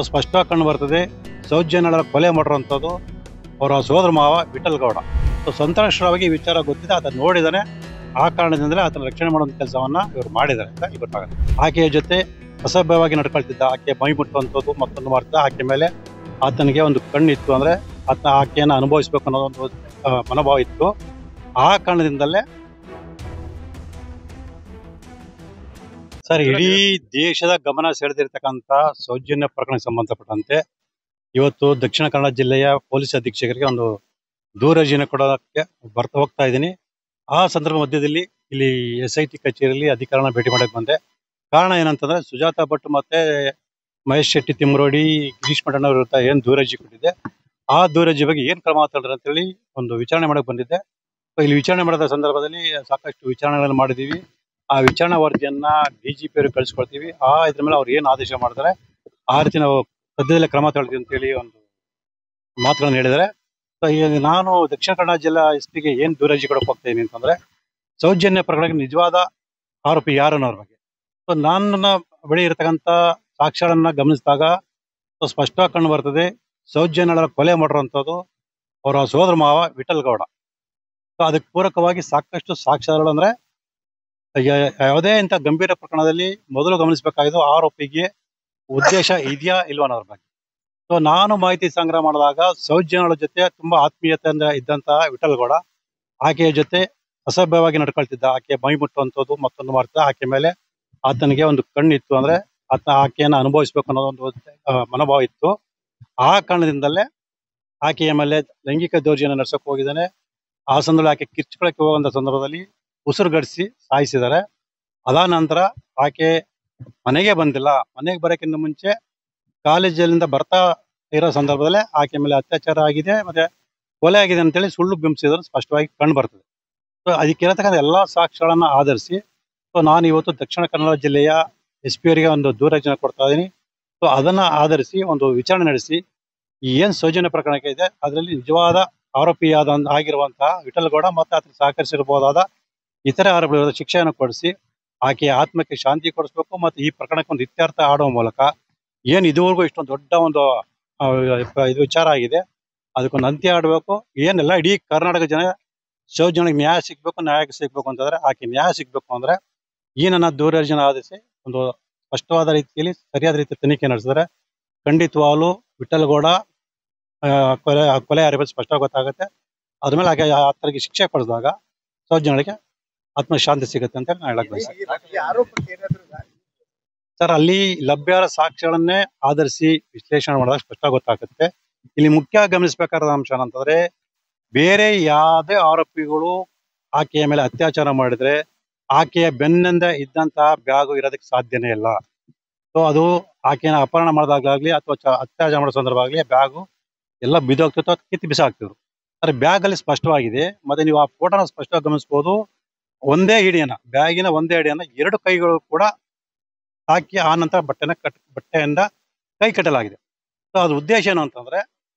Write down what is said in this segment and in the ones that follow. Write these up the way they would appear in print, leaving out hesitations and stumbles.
ಸ್ಪಷ್ಟವಾಗಿ ಕಂಡು ಬರ್ತದೆ. ಸೌಜನ್ಯಳ ಕೊಲೆ ಮಾಡಿರುವಂಥದ್ದು ಅವರ ಸೋದರ ಮಾವ ವಿಠಲ್ ಗೌಡ. ಸಂತೋಷವಾಗಿ ಈ ವಿಚಾರ ಗೊತ್ತಿದೆ, ಆತ ನೋಡಿದಾನೆ. ಆ ಕಾರಣದಿಂದಲೇ ಆತನ ರಕ್ಷಣೆ ಮಾಡುವಂಥ ಕೆಲಸವನ್ನ ಇವರು ಮಾಡಿದ್ದಾರೆ ಅಂತ ಗೊತ್ತಾಗುತ್ತೆ. ಆಕೆಯ ಜೊತೆ ಅಸಭ್ಯವಾಗಿ ನಡ್ಕೊಳ್ತಿದ್ದ, ಆಕೆ ಮೈ ಮುಟ್ಟುವಂಥದ್ದು, ಮತ್ತೊಂದು ಮಾಡ್ತಿದ್ದ. ಆಕೆ ಮೇಲೆ ಆತನಿಗೆ ಒಂದು ಕಣ್ಣಿತ್ತು, ಅಂದ್ರೆ ಆತ ಆಕೆಯನ್ನು ಅನುಭವಿಸಬೇಕು ಅನ್ನೋ ಒಂದು ಮನೋಭಾವ ಇತ್ತು. ಆ ಕಾರಣದಿಂದಲೇ ಸರ್ ಇಡೀ ದೇಶದ ಗಮನ ಸೆಳೆದಿರ್ತಕ್ಕಂಥ ಸೌಜನ್ಯ ಪ್ರಕರಣಕ್ಕೆ ಸಂಬಂಧಪಟ್ಟಂತೆ ಇವತ್ತು ದಕ್ಷಿಣ ಕನ್ನಡ ಜಿಲ್ಲೆಯ ಪೊಲೀಸ್ ಅಧೀಕ್ಷಕರಿಗೆ ಒಂದು ದೂರರ್ಜಿನ ಕೊಡೋದಕ್ಕೆ ಹೋಗ್ತಾ ಇದ್ದೀನಿ. ಆ ಸಂದರ್ಭ ಮಧ್ಯದಲ್ಲಿ ಇಲ್ಲಿ SIT ಕಚೇರಿಯಲ್ಲಿ ಅಧಿಕಾರಿಗಳನ್ನ ಭೇಟಿ ಮಾಡಕ್ಕೆ ಬಂದೆ. ಕಾರಣ ಏನಂತಂದ್ರೆ, ಸುಜಾತಾ ಭಟ್ ಮತ್ತೆ ಮಹೇಶ್ ಶೆಟ್ಟಿ ತಿಮ್ರೋಡಿ, ಗಿರೀಶ್ ಮಠಣ್ಣವ್ರ ವಿರುದ್ಧ ಏನ್ ದೂರರ್ಜಿ ಕೊಟ್ಟಿದೆ, ಆ ದೂರರ್ಜಿ ಬಗ್ಗೆ ಏನ್ ಕ್ರಮ ತಗೊಂಡ್ರೆ ಅಂತೇಳಿ ಒಂದು ವಿಚಾರಣೆ ಮಾಡಕ್ ಬಂದಿದ್ದೆ. ಇಲ್ಲಿ ವಿಚಾರಣೆ ಮಾಡಿದ ಸಂದರ್ಭದಲ್ಲಿ ಸಾಕಷ್ಟು ವಿಚಾರಣೆಗಳನ್ನು ಮಾಡಿದೀವಿ. ಆ ವಿಚಾರಣಾ ವರದಿಯನ್ನ DGP ಅವ್ರಿಗೆ ಕಳಿಸ್ಕೊಳ್ತೀವಿ. ಇದ್ರ ಮೇಲೆ ಅವ್ರು ಏನ್ ಆದೇಶ ಮಾಡ್ತಾರೆ ಆ ರೀತಿ ನಾವು ಸದ್ಯದಲ್ಲೇ ಕ್ರಮ ತಗೊಳ್ತೀವಿ ಅಂತೇಳಿ ಒಂದು ಮಾತುಗಳನ್ನು ಹೇಳಿದ್ದಾರೆ. ಈಗ ನಾನು ದಕ್ಷಿಣ ಕನ್ನಡ ಜಿಲ್ಲಾ SP ಗೆ ಏನ್ ದೂರರ್ಜಿ ಕೊಡಕ್ ಹೋಗ್ತೀನಿ ಅಂತಂದ್ರೆ, ಸೌಜನ್ಯ ಪ್ರಕರಣಕ್ಕೆ ನಿಜವಾದ ಆರೋಪಿ ಯಾರು ಅನ್ನೋರ ಬಗ್ಗೆ. ನನ್ನ ಬಳಿ ಇರತಕ್ಕಂತ ಸಾಕ್ಷ್ಯಗಳನ್ನ ಗಮನಿಸಿದಾಗ ಸ್ಪಷ್ಟವಾಗಿ ಕಂಡು ಬರ್ತದೆ. ಸೌಜನ್ಯಳ ಕೊಲೆ ಮಾಡಿರುವಂಥದ್ದು ಅವರ ಸೋದರ ಮಾವ ವಿಠಲ್ ಗೌಡ. ಅದಕ್ಕೆ ಪೂರಕವಾಗಿ ಸಾಕಷ್ಟು ಸಾಕ್ಷ್ಯಗಳು, ಅಂದ್ರೆ ಯಾವುದೇ ಇಂಥ ಗಂಭೀರ ಪ್ರಕರಣದಲ್ಲಿ ಮೊದಲು ಗಮನಿಸಬೇಕಾಗಿದ್ದು ಆರೋಪಿಗೆ ಉದ್ದೇಶ ಇದೆಯಾ ಇಲ್ವಾ ಅನ್ನೋದ್ರ ಬಗ್ಗೆ. ನಾನು ಮಾಹಿತಿ ಸಂಗ್ರಹ ಮಾಡಿದಾಗ ಸೌಜನ್ಯಳ ಜೊತೆ ತುಂಬಾ ಆತ್ಮೀಯತೆಯಿಂದ ಇದ್ದಂತಹ ವಿಠಲ್ ಗೌಡ ಆಕೆಯ ಜೊತೆ ಅಸಭ್ಯವಾಗಿ ನಡ್ಕೊಳ್ತಿದ್ದ, ಆಕೆ ಮೈ ಮುಟ್ಟುವಂಥದ್ದು, ಮತ್ತೊಂದು ಮಾಡ್ತಿದ್ದ. ಆಕೆ ಮೇಲೆ ಆತನಿಗೆ ಒಂದು ಕಣ್ಣಿತ್ತು, ಅಂದ್ರೆ ಆಕೆಯನ್ನು ಅನುಭವಿಸಬೇಕು ಅನ್ನೋ ಒಂದು ಮನೋಭಾವ ಇತ್ತು. ಆ ಕಾರಣದಿಂದಲೇ ಆಕೆಯ ಮೇಲೆ ಲೈಂಗಿಕ ದೌರ್ಜನ್ಯ ನಡೆಸಕ್ಕೆ ಹೋಗಿದ್ದಾನೆ. ಆ ಸಂದರ್ಭದಲ್ಲಿ ಆಕೆ ಕಿರ್ಚ್ಕೊಳಕ್ಕೆ ಹೋಗುವಂತ ಸಂದರ್ಭದಲ್ಲಿ ಉಸಿರುಗಡಿಸಿ ಸಾಯಿಸಿದ್ದಾರೆ. ಅದಾದ ನಂತರ ಆಕೆ ಮನೆಗೆ ಬಂದಿಲ್ಲ. ಮನೆಗೆ ಬರೋಕ್ಕಿಂತ ಮುಂಚೆ ಕಾಲೇಜಿನಿಂದ ಬರ್ತಾ ಇರೋ ಸಂದರ್ಭದಲ್ಲೇ ಆಕೆ ಮೇಲೆ ಅತ್ಯಾಚಾರ ಆಗಿದೆ, ಮತ್ತೆ ಕೊಲೆ ಆಗಿದೆ ಅಂತೇಳಿ ಸುಳ್ಳು ಬಿಂಬಿಸಿದ್ರು ಸ್ಪಷ್ಟವಾಗಿ ಕಂಡು ಬರ್ತದೆ. ಅದಕ್ಕಿರತಕ್ಕಂಥ ಎಲ್ಲಾ ಸಾಕ್ಷ್ಯಗಳನ್ನ ಆಧರಿಸಿ ನಾನು ಇವತ್ತು ದಕ್ಷಿಣ ಕನ್ನಡ ಜಿಲ್ಲೆಯ SP ಅವರಿಗೆ ಒಂದು ದೂರರ್ಜಿನ ಕೊಡ್ತಾ ಇದ್ದೀನಿ. ಅದನ್ನ ಆಧರಿಸಿ ಒಂದು ವಿಚಾರಣೆ ನಡೆಸಿ ಏನ್ ಸೌಜನ್ಯ ಪ್ರಕರಣಕ್ಕೆ ಇದೆ ಅದರಲ್ಲಿ ನಿಜವಾದ ಆರೋಪಿಯಾದ ಆಗಿರುವಂತಹ ವಿಠಲ್ ಗೌಡ ಮತ್ತೆ ಆತನ ಸಹಕರಿಸಿರಬಹುದಾದ ಇತರೆ ಆರೋಪಿಗಳ ಶಿಕ್ಷೆಯನ್ನು ಕೊಡಿಸಿ ಆಕೆಯ ಆತ್ಮಕ್ಕೆ ಶಾಂತಿ ಕೊಡಿಸ್ಬೇಕು. ಮತ್ತೆ ಈ ಪ್ರಕರಣಕ್ಕೆ ಒಂದು ಇತ್ಯರ್ಥ ಆಡುವ ಮೂಲಕ ಏನ್ ಇದುವರೆಗೂ ಇಷ್ಟೊಂದು ದೊಡ್ಡ ಒಂದು ಇದು ವಿಚಾರ ಆಗಿದೆ, ಅದಕ್ಕೊಂದು ಅಂತ್ಯ ಆಡಬೇಕು. ಏನೆಲ್ಲ ಇಡೀ ಕರ್ನಾಟಕ ಜನ ಸೌಜನ್ಯಕ್ಕೆ ನ್ಯಾಯ ಸಿಗ್ಬೇಕು ಅಂತಂದ್ರೆ, ಆಕೆ ನ್ಯಾಯ ಸಿಗ್ಬೇಕು ಅಂದ್ರೆ ಈ ನನ್ನ ದೂರರ್ಜನ ಆಧರಿಸಿ ಒಂದು ಸ್ಪಷ್ಟವಾದ ರೀತಿಯಲ್ಲಿ ಸರಿಯಾದ ರೀತಿ ತನಿಖೆ ನಡೆಸಿದ್ರೆ ಖಂಡಿತವಾಗ್ಲೂ ವಿಠಲ್ ಗೌಡ ಕೊಲೆ ಆರೋಪಿ ಸ್ಪಷ್ಟವಾಗಿ ಗೊತ್ತಾಗುತ್ತೆ. ಅದ್ರ ಮೇಲೆ ಆಕೆ ಆತನಿಗೆ ಶಿಕ್ಷೆ ಕೊಡಿಸಿದಾಗ ಸೌಜನ್ಯಳಿಗೆ ಆತ್ಮಶಾಂತಿ ಸಿಗುತ್ತೆ ಅಂತ ನಾನು ಹೇಳಕ್ ಬಯಸ್ತೇನೆ. ಸರ್, ಅಲ್ಲಿ ಲಭ್ಯ ಸಾಕ್ಷ್ಯಗಳನ್ನೇ ಆಧರಿಸಿ ವಿಶ್ಲೇಷಣೆ ಮಾಡಿದಾಗ ಸ್ಪಷ್ಟ ಗೊತ್ತಾಗುತ್ತೆ. ಇಲ್ಲಿ ಮುಖ್ಯ ಗಮನಿಸಬೇಕಾದ ಅಂಶ ಏನಂತಂದ್ರೆ, ಬೇರೆ ಯಾವುದೇ ಆರೋಪಿಗಳು ಆಕೆಯ ಮೇಲೆ ಅತ್ಯಾಚಾರ ಮಾಡಿದ್ರೆ ಆಕೆಯ ಬೆನ್ನಿಂದ ಇದ್ದಂತಹ ಬ್ಯಾಗು ಇರೋದಕ್ಕೆ ಸಾಧ್ಯನೇ ಇಲ್ಲ. ಅದು ಆಕೆಯನ್ನು ಅಪಹರಣ ಮಾಡಿದಾಗ್ಲಿ ಅಥವಾ ಅತ್ಯಾಚಾರ ಮಾಡೋ ಸಂದರ್ಭ ಆಗಲಿ ಬ್ಯಾಗು ಎಲ್ಲ ಬಿದ್ದೋಗ್ತಿತ್ತು, ಕಿತ್ತು ಬಿಸಾಕ್ತಿದ್ರು. ಆದ್ರೆ ಬ್ಯಾಗ್ ಅಲ್ಲಿ ಸ್ಪಷ್ಟವಾಗಿದೆ. ಮತ್ತೆ ನೀವು ಆ ಫೋಟೋನ ಸ್ಪಷ್ಟವಾಗಿ ಗಮನಿಸಬಹುದು. ಒಂದೇ ಹಿಡಿಯನ್ನ, ಬ್ಯಾಗಿನ ಒಂದೇ ಹಿಡಿಯನ್ನ 2 ಕೈಗಳು ಕೂಡ ಹಾಕಿ ಆ ನಂತರ ಬಟ್ಟೆಯಿಂದ ಕೈ ಕಟ್ಟಲಾಗಿದೆ. ಅದು ಉದ್ದೇಶ ಏನು ಅಂತಂದ್ರೆ,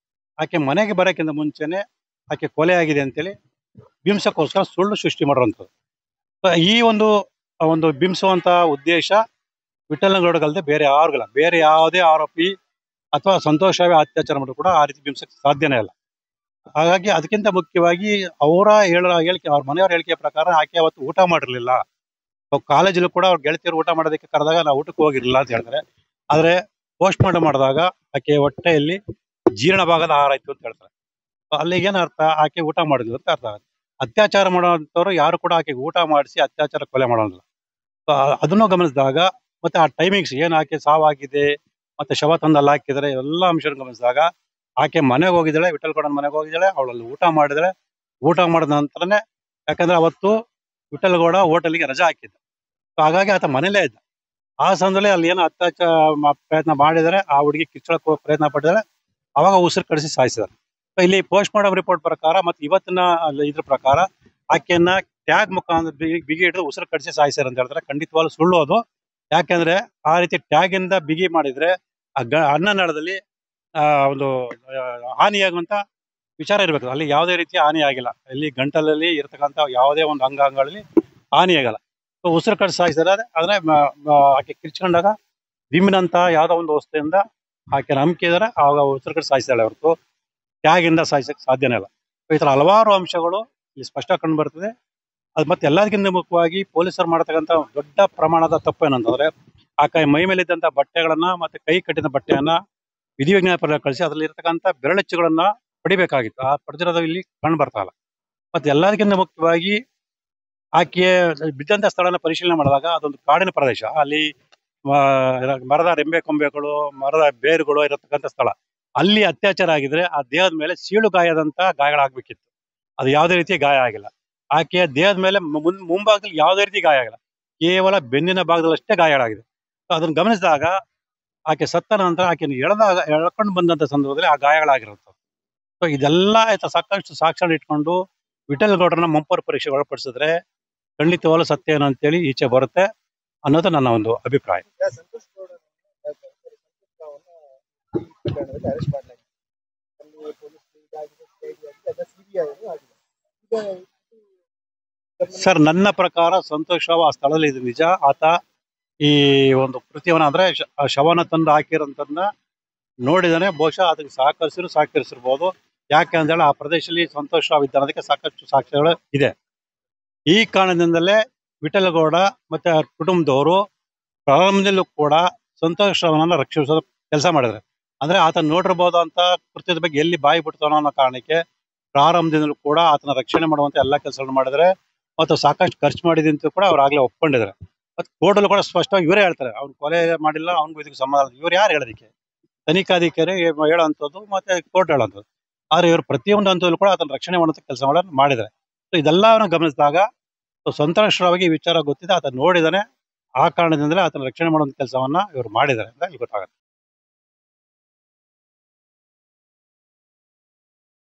ಆಕೆ ಮನೆಗೆ ಬರೋಕ್ಕಿಂತ ಮುಂಚೆನೆ ಆಕೆ ಕೊಲೆ ಆಗಿದೆ ಅಂತೇಳಿ ಬಿಂಬಿಸಕ್ಕೋಸ್ಕರ ಸುಳ್ಳು ಸೃಷ್ಟಿ ಮಾಡುವಂಥದ್ದು. ಈ ಒಂದು ಬಿಂಬಿಸುವಂತ ಉದ್ದೇಶ ವಿಠಲ್ ಗೌಡಗಲ್ಲದೆ ಬೇರೆ ಯಾರಿಗಿಲ್ಲ. ಬೇರೆ ಯಾವುದೇ ಆರೋಪಿ ಅಥವಾ ಸಂತೋಷವೇ ಅತ್ಯಾಚಾರ ಮಾಡಿದ್ರು ಕೂಡ ಆ ರೀತಿ ಬಿಂಬಿಸಕ್ಕೆ ಸಾಧ್ಯನೇ ಇಲ್ಲ. ಹಾಗಾಗಿ ಅದಕ್ಕಿಂತ ಮುಖ್ಯವಾಗಿ ಅವರ ಹೇಳಿಕೆ, ಅವ್ರ ಮನೆಯವರ ಹೇಳಿಕೆಯ ಪ್ರಕಾರ ಆಕೆ ಅವತ್ತು ಊಟ ಮಾಡಿರ್ಲಿಲ್ಲ. ಕಾಲೇಜಲ್ಲೂ ಕೂಡ ಅವ್ರ ಗೆಳತಿಯರು ಊಟ ಮಾಡೋದಕ್ಕೆ ಕರೆದಾಗ ನಾವು ಊಟಕ್ಕೆ ಹೋಗಿರ್ಲಿಲ್ಲ ಅಂತ ಹೇಳ್ತಾರೆ. ಆದ್ರೆ ಪೋಸ್ಟ್ ಮಾರ್ಟಮ್ ಮಾಡಿದಾಗ ಆಕೆ ಹೊಟ್ಟೆಯಲ್ಲಿ ಜೀರ್ಣ ಭಾಗದ ಆಹಾರ ಇತ್ತು ಅಂತ ಹೇಳ್ತಾರೆ. ಅಲ್ಲಿಗೆ ಏನ್ ಅರ್ಥ, ಆಕೆ ಊಟ ಮಾಡಿದ್ಲು ಅಂತ ಅರ್ಥ ಆಗುತ್ತೆ. ಅತ್ಯಾಚಾರ ಮಾಡುವಂತವ್ರು ಯಾರು ಕೂಡ ಆಕೆಗೆ ಊಟ ಮಾಡಿಸಿ ಅತ್ಯಾಚಾರ ಕೊಲೆ ಮಾಡೋದಿಲ್ಲ. ಅದನ್ನು ಗಮನಿಸಿದಾಗ ಮತ್ತೆ ಆ ಟೈಮಿಂಗ್ಸ್ ಏನ್ ಆಕೆ ಸಾವಾಗಿದೆ ಮತ್ತೆ ಶವ ತಂದು ಅಲ್ಲಿ ಹಾಕಿದರೆ ಎಲ್ಲ ಅಂಶಗಳನ್ನು ಗಮನಿಸಿದಾಗ ಆಕೆ ಮನೆಗೆ ಹೋಗಿದ್ದಾಳೆ, ವಿಠಲ್ ಗೌಡನ ಮನೆಗೆ ಹೋಗಿದ್ದಾಳೆ. ಅವಳಲ್ಲಿ ಊಟ ಮಾಡಿದಾಳೆ. ಊಟ ಮಾಡಿದ ನಂತರನೇ, ಯಾಕಂದ್ರೆ ಅವತ್ತು ವಿಠಲ್ ಗೌಡ ಹೋಟೆಲ್ಗೆ ರಜಾ ಹಾಕಿದ್ದ. ಹಾಗಾಗಿ ಆತ ಮನೇಲೇ ಇದ್ದ. ಆ ಸಂದರ್ಭದಲ್ಲಿ ಅಲ್ಲಿ ಏನೋ ಅತ್ಯಾಚಾರ ಪ್ರಯತ್ನ ಮಾಡಿದರೆ, ಆ ಹುಡುಗಿ ಕಿಚ್ಚಳಕ್ಕೆ ಹೋಗಿ ಪ್ರಯತ್ನ ಪಟ್ಟಿದ್ದಾರೆ. ಅವಾಗ ಉಸಿರು ಕಡಿಸಿ ಸಾಯಿಸಿದ್ದಾರೆ. ಇಲ್ಲಿ ಪೋಸ್ಟ್ ಮಾರ್ಟಮ್ ರಿಪೋರ್ಟ್ ಪ್ರಕಾರ ಮತ್ತೆ ಇವತ್ತಿನ ಇದ್ರ ಪ್ರಕಾರ ಆಕೆಯನ್ನ ಟ್ಯಾಗ್ ಮುಖಾಂತರ ಬಿಗಿ ಹಿಡಿದು ಉಸಿರು ಕಡಿಸಿ ಸಾಯಿಸ್ಯಾರ ಅಂತ ಹೇಳ್ತಾರೆ. ಖಂಡಿತವಾಗ್ಲೂ ಸುಳ್ಳು ಅದು. ಯಾಕೆಂದ್ರೆ ಆ ರೀತಿ ಟ್ಯಾಗ್ ಇಂದ ಬಿಗಿ ಮಾಡಿದ್ರೆ ಅನ್ನನಾಳದಲ್ಲಿ ಒಂದು ಹಾನಿಯಾಗುವಂತ ವಿಚಾರ ಇರ್ಬೇಕು. ಅಲ್ಲಿ ಯಾವುದೇ ರೀತಿಯ ಹಾನಿ ಆಗಿಲ್ಲ. ಇಲ್ಲಿ ಗಂಟಲಲ್ಲಿ ಇರ್ತಕ್ಕಂಥ ಯಾವುದೇ ಒಂದು ಅಂಗಾಂಗಗಳಲ್ಲಿ ಹಾನಿ ಆಗಲ್ಲ. ಉಸಿರು ಕಡಿಸಿ ಸಾಯಿಸಿದ್ರೆ ಆದ್ರೆ ಆಕೆ ಕಿರ್ಚ್ಕೊಂಡಾಗ ವಿಮ್ಮಿನಂತ ಯಾವ್ದೋ ಒಂದು ವಸ್ತುವಿಂದ ಆಕೆ ನಂಬಿಕೆ ಇದ್ದಾರೆ ಆವಾಗ ಉತ್ತರ ಕಡೆ ಸಾಯಿಸಿದಾಳೆ ಹೊರತು ತ್ಯಾಗಿಂದ ಸಾಯಿಸಕ್ಕೆ ಸಾಧ್ಯನೇ ಇಲ್ಲ. ಈ ತರ ಹಲವಾರು ಅಂಶಗಳು ಇಲ್ಲಿ ಸ್ಪಷ್ಟ ಕಂಡು ಬರ್ತದೆ. ಅದು ಮತ್ತೆ ಎಲ್ಲದಕ್ಕಿಂತ ಮುಖ್ಯವಾಗಿ ಪೊಲೀಸರು ಮಾಡತಕ್ಕಂಥ ದೊಡ್ಡ ಪ್ರಮಾಣದ ತಪ್ಪು ಏನಂತಂದ್ರೆ ಆಕೆ ಮೈ ಮೇಲಿದ್ದಂಥ ಬಟ್ಟೆಗಳನ್ನ ಮತ್ತೆ ಕೈ ಕಟ್ಟಿದ ಬಟ್ಟೆಯನ್ನ ವಿಧಿವಿಜ್ಞಾನ ಪ್ರಕಾರ ಕಳಿಸಿ ಅದರಲ್ಲಿ ಇರತಕ್ಕಂಥ ಬೆರಳಚ್ಚುಗಳನ್ನ ಪಡಿಬೇಕಾಗಿತ್ತು. ಆ ಪಡೆದಿರೋದು ಇಲ್ಲಿ ಕಂಡು ಬರ್ತಾ ಇಲ್ಲ. ಮತ್ತೆ ಎಲ್ಲದಕ್ಕಿಂತ ಮುಖ್ಯವಾಗಿ ಆಕೆಯ ಬಿದ್ದಂತ ಸ್ಥಳನ ಪರಿಶೀಲನೆ ಮಾಡಿದಾಗ ಅದೊಂದು ಕಾಡಿನ ಪ್ರದೇಶ. ಅಲ್ಲಿ ಆ, ಮರದ ರೆಂಬೆ ಕೊಂಬೆಗಳು, ಮರದ ಬೇರುಗಳು ಇರತಕ್ಕಂಥ ಸ್ಥಳ. ಅಲ್ಲಿ ಅತ್ಯಾಚಾರ ಆಗಿದ್ರೆ ಆ ದೇಹದ ಮೇಲೆ ಸೀಳು ಗಾಯದಂತ ಗಾಯಗಳಾಗಬೇಕಿತ್ತು. ಅದು ಯಾವುದೇ ರೀತಿ ಗಾಯ ಆಗಿಲ್ಲ. ಆಕೆಯ ದೇಹದ ಮೇಲೆ ಮುಂಭಾಗದಲ್ಲಿ ಯಾವುದೇ ರೀತಿ ಗಾಯ ಆಗಿಲ್ಲ. ಕೇವಲ ಬೆನ್ನಿನ ಭಾಗದಲ್ಲಷ್ಟೇ ಗಾಯಗಳಾಗಿದೆ. ಅದನ್ನು ಗಮನಿಸಿದಾಗ ಆಕೆ ಸತ್ತ ನಂತರ ಆಕೆಯನ್ನು ಎಳ್ಕೊಂಡು ಬಂದಂತ ಸಂದರ್ಭದಲ್ಲಿ ಆ ಗಾಯಗಳಾಗಿರುತ್ತೆ. ಸೊ ಇದೆಲ್ಲ ಆಯ್ತಾ ಸಾಕಷ್ಟು ಸಾಕ್ಷ್ಯ ಇಟ್ಕೊಂಡು ವಿಠಲ್ ಗೌಡ್ರನ್ನ ಮಂಪರ್ ಪರೀಕ್ಷೆಗೆ ಒಳಪಡಿಸಿದ್ರೆ ಖಂಡಿತವಾಗ್ಲೂ ಸತ್ಯ ಏನು ಅಂತೇಳಿ ಈಚೆ ಬರುತ್ತೆ ಅನ್ನೋದು ನನ್ನ ಒಂದು ಅಭಿಪ್ರಾಯ. ಸಂತೋಷ್ ಗೌಡರನ್ನ ಅರೆಸ್ಟ್ ಮಾಡಲಾಗಿದೆ. ಅಲ್ಲಿ ಪೊಲೀಸ್ ಇದಾಗಿದೆ, CID ಆಗಿದೆ, ಅದ CBI ಆಗಿದೆ. ಸರ್, ನನ್ನ ಪ್ರಕಾರ ಸಂತೋಷ್ ರಾವ್ ಆ ಸ್ಥಳದಲ್ಲಿ ಇದು ನಿಜ. ಆತ ಈ ಒಂದು ಕೃತ್ಯವನ್ನ ಅಂದ್ರೆ ಆ ಶವನ ತಂದು ಹಾಕಿರೋಂಥದ್ದನ್ನ ನೋಡಿದಾನೆ. ಬಹುಶಃ ಅದಕ್ಕೆ ಸಹಕರಿಸಿರ್ಬೋದು. ಯಾಕೆ ಅಂತೇಳಿ ಆ ಪ್ರದೇಶದಲ್ಲಿ ಸಂತೋಷ್ ರಾವ್ ಇದ್ದ ಅನ್ನೋದಕ್ಕೆ ಸಾಕಷ್ಟು ಸಾಕ್ಷ್ಯಗಳು ಇದೆ. ಈ ಕಾರಣದಿಂದಲೇ ವಿಠಲಗೌಡ ಮತ್ತೆ ಅವ್ರ ಕುಟುಂಬದವರು ಪ್ರಾರಂಭದಲ್ಲೂ ಕೂಡ ಸಂತೋಷ್ ರಾವ್ನನ್ನ ರಕ್ಷಿಸೋ ಕೆಲಸ ಮಾಡಿದ್ರೆ. ಅಂದ್ರೆ ಆತ ನೋಡಿರ್ಬೋದು ಅಂತ ಕೃತ್ಯದ ಬಗ್ಗೆ ಎಲ್ಲಿ ಬಾಯಿ ಬಿಡ್ತಾನೋ ಅನ್ನೋ ಕಾರಣಕ್ಕೆ ಪ್ರಾರಂಭದಿಂದಲೂ ಕೂಡ ಆತನ ರಕ್ಷಣೆ ಮಾಡುವಂತ ಎಲ್ಲಾ ಕೆಲಸಗಳನ್ನು ಮಾಡಿದ್ರೆ ಮತ್ತು ಸಾಕಷ್ಟು ಖರ್ಚು ಮಾಡಿದೆ ಅಂತ ಕೂಡ ಅವ್ರು ಆಗ್ಲೇ ಒಪ್ಕೊಂಡಿದ್ದಾರೆ. ಮತ್ತೆ ಕೋರ್ಟಲ್ಲೂ ಕೂಡ ಸ್ಪಷ್ಟವಾಗಿ ಇವರೇ ಹೇಳ್ತಾರೆ ಅವ್ನು ಕೊಲೆ ಮಾಡಿಲ್ಲ, ಅವ್ನಿಗೂ ಇದಕ್ಕೆ ಸಂಬಂಧ ಇಲ್ಲ. ಇವ್ರು ಯಾರು ಹೇಳೋದಕ್ಕೆ? ತನಿಖಾಧಿಕಾರಿ ಹೇಳೋಂಥದ್ದು ಮತ್ತೆ ಕೋರ್ಟ್ ಹೇಳೋಂಥದ್ದು. ಆದ್ರೆ ಇವರು ಪ್ರತಿಯೊಂದು ಹಂತದಲ್ಲೂ ಕೂಡ ಆತನ ರಕ್ಷಣೆ ಮಾಡುವಂತ ಕೆಲಸಗಳನ್ನು ಮಾಡಿದ್ದಾರೆ. ಸೊ ಇದೆಲ್ಲವನ್ನು ಗಮನಿಸಿದಾಗ ಸಂತೋಷ್ ರಾವ್ಗೆ ಈ ವಿಚಾರ ಗೊತ್ತಿದೆ, ಆತ ನೋಡಿದಾನೆ. ಆ ಕಾರಣದಿಂದಲೇ ಆತನ ರಕ್ಷಣೆ ಮಾಡುವಂತ ಕೆಲಸವನ್ನ ಇವರು ಮಾಡಿದ್ದಾರೆ ಅಂತ ಇಲ್ಲಿ ಗೊತ್ತಾಗುತ್ತೆ.